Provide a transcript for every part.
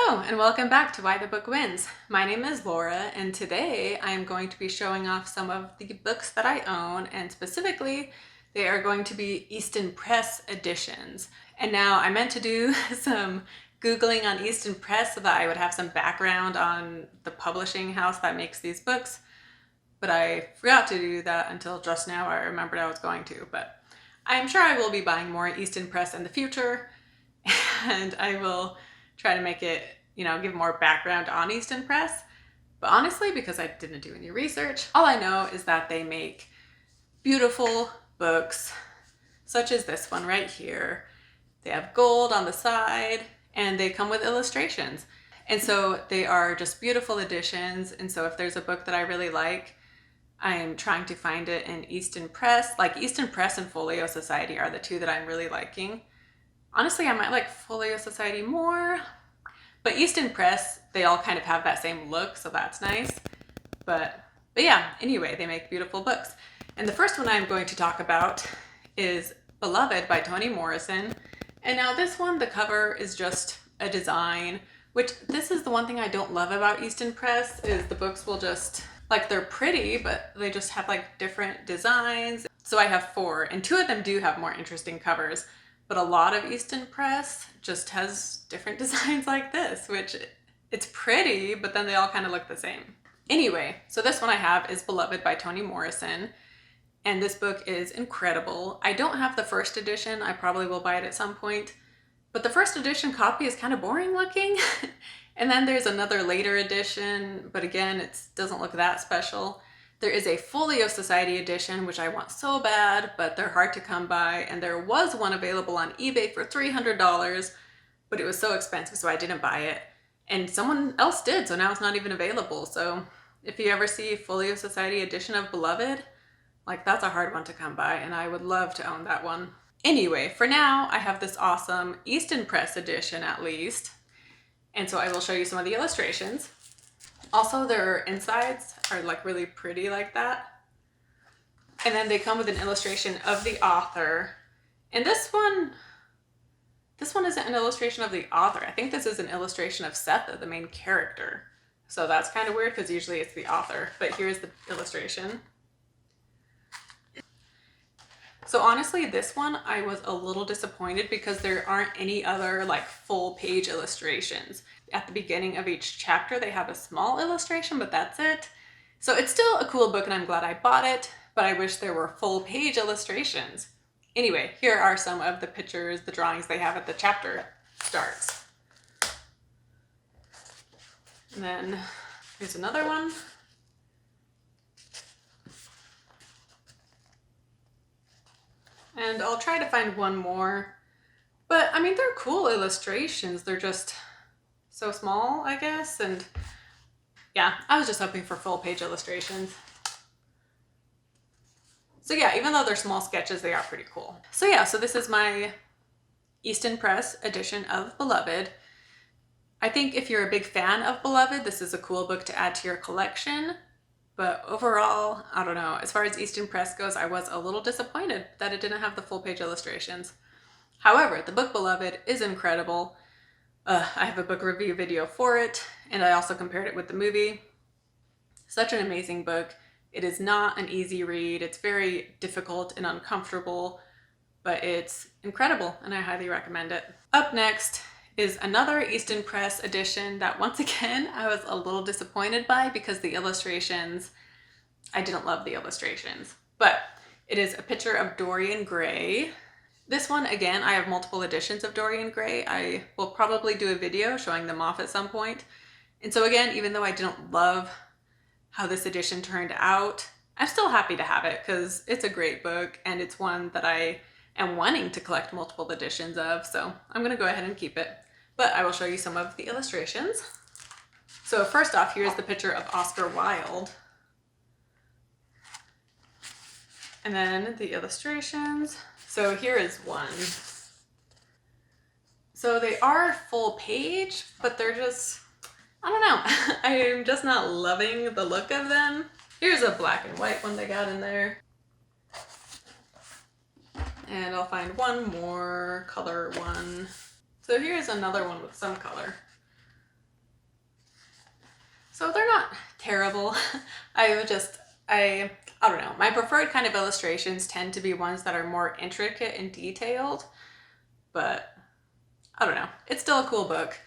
Hello and welcome back to Why the Book Wins. My name is Laura and today I am going to be showing off some of the books that I own, and specifically they are going to be Easton Press editions. And now I meant to do some Googling on Easton Press so that I would have some background on the publishing house that makes these books, but I forgot to do that until just now. I remembered I was going to, but I'm sure I will be buying more Easton Press in the future, and I will try to make it, give more background on Easton Press. But honestly, because I didn't do any research, all I know is that they make beautiful books, such as this one right here. They have gold on the side, and they come with illustrations. And so they are just beautiful editions. And so if there's a book that I really like, I'm trying to find it in Easton Press. Like Easton Press and Folio Society are the two that I'm really liking. Honestly, I might like Folio Society more, but Easton Press, they all kind of have that same look, so that's nice. But yeah, anyway, they make beautiful books. And the first one I'm going to talk about is Beloved by Toni Morrison. And now this one, the cover is just a design, which this is the one thing I don't love about Easton Press, is the books will just, they're pretty, but they just have different designs. So I have 4, and 2 of them do have more interesting covers. But a lot of Easton Press just has different designs like this, which it's pretty, but then they all kind of look the same. Anyway, so this one I have is Beloved by Toni Morrison, and this book is incredible. I don't have the first edition. I probably will buy it at some point, but the first edition copy is kind of boring looking. And then there's another later edition, but again, it doesn't look that special. There is a Folio Society edition, which I want so bad, but they're hard to come by. And there was one available on eBay for $300, but it was so expensive, so I didn't buy it. And someone else did, so now it's not even available. So if you ever see Folio Society edition of Beloved, that's a hard one to come by, and I would love to own that one. Anyway, for now, I have this awesome Easton Press edition at least. And so I will show you some of the illustrations. Also, their insides are really pretty like that. And then they come with an illustration of the author. And this one isn't an illustration of the author. I think this is an illustration of Seth, the main character. So that's kind of weird because usually it's the author. But here's the illustration. So honestly, this one I was a little disappointed because there aren't any other full page illustrations. At the beginning of each chapter, they have a small illustration, but that's it. So it's still a cool book and I'm glad I bought it, but I wish there were full page illustrations. Anyway, here are some of the pictures, the drawings they have at the chapter starts. And then here's another one. And I'll try to find one more. But I mean, they're cool illustrations. They're just so small, I guess. And yeah, I was just hoping for full page illustrations. So yeah, even though they're small sketches, they are pretty cool. So yeah, so this is my Easton Press edition of Beloved. I think if you're a big fan of Beloved, this is a cool book to add to your collection. But overall, I don't know. As far as Easton Press goes, I was a little disappointed that it didn't have the full page illustrations. However, the book Beloved is incredible. I have a book review video for it, and I also compared it with the movie. Such an amazing book. It is not an easy read. It's very difficult and uncomfortable, but it's incredible, and I highly recommend it. Up next is another Easton Press edition that once again I was a little disappointed by because the illustrations, I didn't love the illustrations, but it is a picture of Dorian Gray. This one, again, I have multiple editions of Dorian Gray. I will probably do a video showing them off at some point. And so again, even though I didn't love how this edition turned out, I'm still happy to have it because it's a great book and it's one that I am wanting to collect multiple editions of. So I'm gonna go ahead and keep it. But I will show you some of the illustrations. So first off, here's the picture of Oscar Wilde. And then the illustrations. So here is one. So they are full page, but they're just, I don't know. I'm just not loving the look of them. Here's a black and white one they got in there. And I'll find one more color one. So here's another one with some color. terrible. I don't know. My preferred kind of illustrations tend to be ones that are more intricate and detailed, but I don't know. It's still a cool book.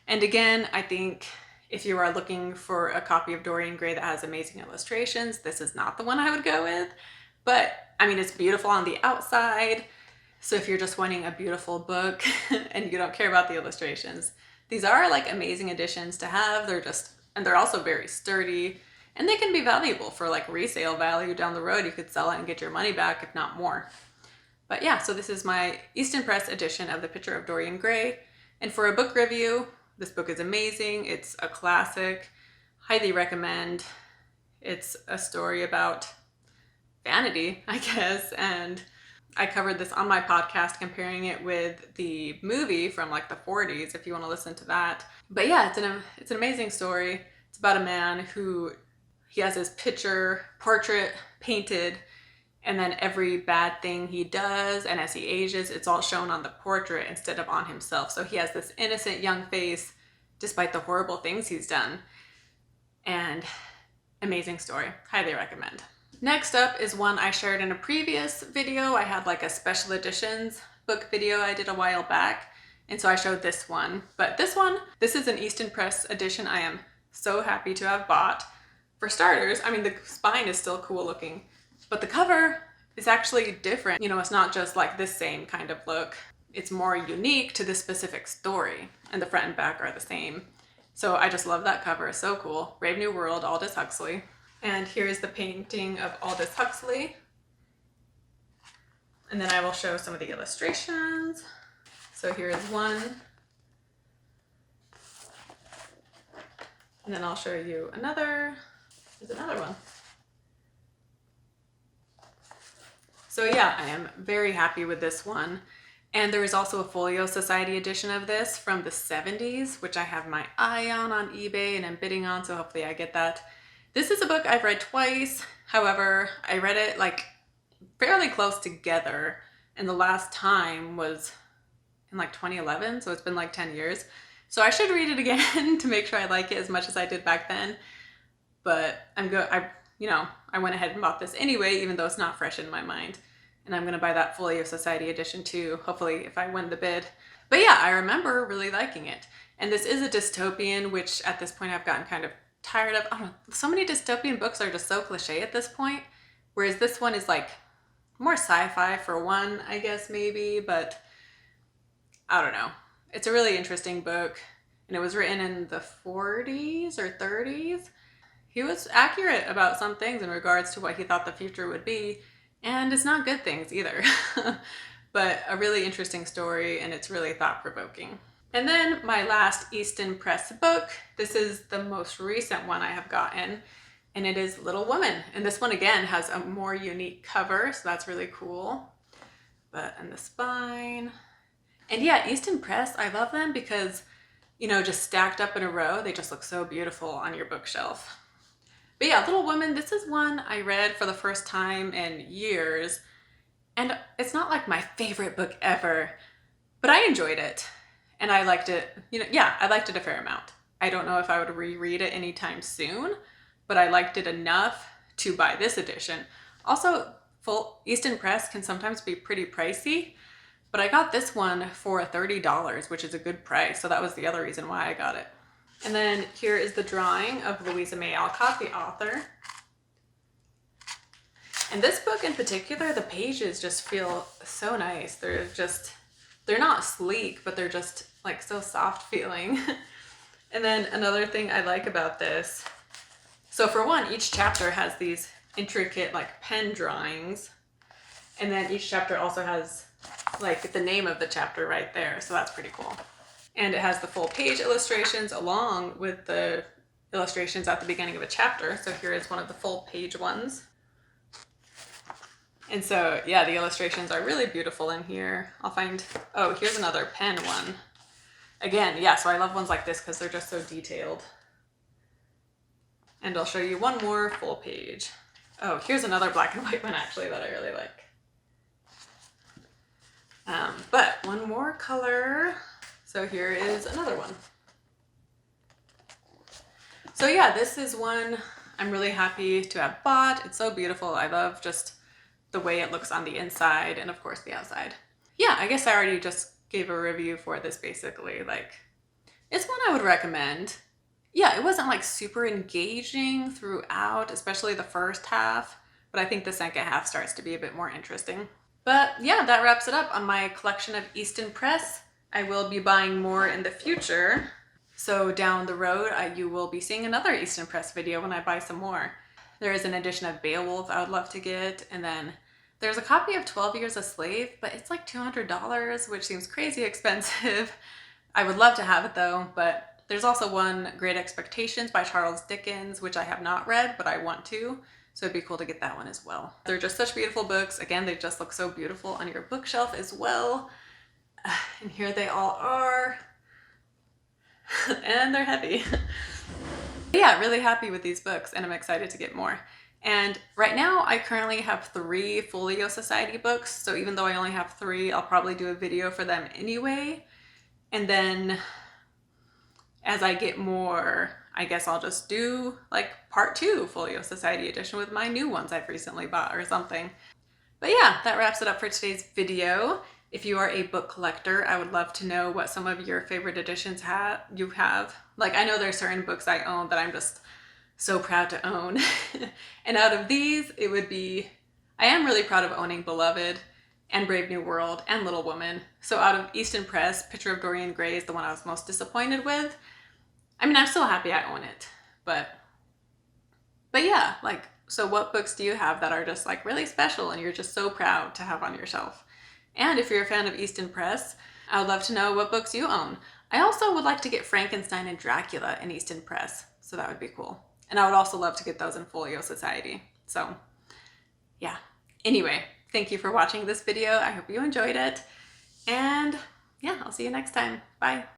And again, I think if you are looking for a copy of Dorian Gray that has amazing illustrations, this is not the one I would go with. But I mean, it's beautiful on the outside. So if you're just wanting a beautiful book and you don't care about the illustrations, these are like amazing additions to have. They're also very sturdy, and they can be valuable for like resale value down the road. You could sell it and get your money back, if not more. But yeah, so this is my Easton Press edition of The Picture of Dorian Gray. And for a book review, this book is amazing. It's a classic. Highly recommend. It's a story about vanity, I guess, and I covered this on my podcast comparing it with the movie from like the 40s if you want to listen to that. But yeah, it's an amazing story. It's about a man who he has his portrait painted, and then every bad thing he does and as he ages, it's all shown on the portrait instead of on himself. So he has this innocent young face despite the horrible things he's done. And amazing story. Highly recommend. Next up is one I shared in a previous video. I had like a special editions book video I did a while back, and so I showed this one. But this is an Easton Press edition I am so happy to have bought. For starters, I mean, the spine is still cool looking, but the cover is actually different. You know, it's not just like this same kind of look. It's more unique to this specific story, and the front and back are the same. So I just love that cover. It's so cool. Brave New World, Aldous Huxley. And here is the painting of Aldous Huxley. And then I will show some of the illustrations. So here is one. And then I'll show you another. There's another one. So yeah, I am very happy with this one. And there is also a Folio Society edition of this from the 70s, which I have my eye on eBay and I'm bidding on, so hopefully I get that. This is a book I've read twice. However, I read it like fairly close together, and the last time was in like 2011, so it's been like 10 years. So I should read it again to make sure I like it as much as I did back then. But I went ahead and bought this anyway, even though it's not fresh in my mind. And I'm gonna buy that Folio Society edition too, hopefully if I win the bid. But yeah, I remember really liking it. And this is a dystopian, which at this point I've gotten kind of tired of. I don't know, so many dystopian books are just so cliche at this point, whereas this one is like more sci-fi for one, I guess maybe, but I don't know. It's a really interesting book, and it was written in the 40s or 30s. He was accurate about some things in regards to what he thought the future would be, and it's not good things either. But a really interesting story, and it's really thought-provoking. And then my last Easton Press book, this is the most recent one I have gotten, and it is Little Woman. And this one again has a more unique cover, so that's really cool. But in the spine. And yeah, Easton Press, I love them because, you know, just stacked up in a row, they just look so beautiful on your bookshelf. But yeah, Little Woman, this is one I read for the first time in years, and it's not like my favorite book ever, but I enjoyed it. And I liked it, I liked it a fair amount. I don't know if I would reread it anytime soon, but I liked it enough to buy this edition. Also, full Easton Press can sometimes be pretty pricey, but I got this one for $30, which is a good price. So that was the other reason why I got it. And then here is the drawing of Louisa May Alcott, the author. And this book in particular, the pages just feel so nice. They're not sleek, but they're just like so soft feeling. And then another thing I like about this, so for one, each chapter has these intricate like pen drawings, and then each chapter also has like the name of the chapter right there, so that's pretty cool. And it has the full page illustrations along with the illustrations at the beginning of a chapter. So here is one of the full page ones. And so, yeah, the illustrations are really beautiful in here. Oh, here's another pen one. Again, yeah, so I love ones like this because they're just so detailed. And I'll show you one more full page. Oh, here's another black and white one actually that I really like. But one more color. So here is another one. So yeah, this is one I'm really happy to have bought. It's so beautiful. I love just the way it looks on the inside and of course the outside. Yeah, I guess I already just gave a review for this basically. Like, it's one I would recommend. Yeah, it wasn't like super engaging throughout, especially the first half, but I think the second half starts to be a bit more interesting. But yeah, that wraps it up on my collection of Easton Press. I will be buying more in the future. So down the road, you will be seeing another Easton Press video when I buy some more. There is an edition of Beowulf I would love to get, and then there's a copy of 12 Years a Slave, but it's like $200, which seems crazy expensive. I would love to have it though, but there's also one, Great Expectations by Charles Dickens, which I have not read, but I want to. So it'd be cool to get that one as well. They're just such beautiful books. Again, they just look so beautiful on your bookshelf as well. And here they all are. And they're heavy. Yeah, really happy with these books and I'm excited to get more. And right now I currently have 3 Folio Society books. So even though I only have 3, I'll probably do a video for them anyway. And then as I get more, I guess I'll just do like part 2 Folio Society edition with my new ones I've recently bought or something. But yeah, that wraps it up for today's video. If you are a book collector, I would love to know what some of your favorite editions you have. Like, I know there's certain books I own that I'm just so proud to own. And out of these, it would be, I am really proud of owning Beloved and Brave New World and Little Woman. So out of Easton Press, Picture of Dorian Gray is the one I was most disappointed with. I mean, I'm still happy I own it, but yeah, like, so what books do you have that are just like really special and you're just so proud to have on your shelf? And if you're a fan of Easton Press, I would love to know what books you own. I also would like to get Frankenstein and Dracula in Easton Press, so that would be cool. And I would also love to get those in Folio Society. So yeah, anyway, thank you for watching this video. I hope you enjoyed it. And yeah, I'll see you next time. Bye.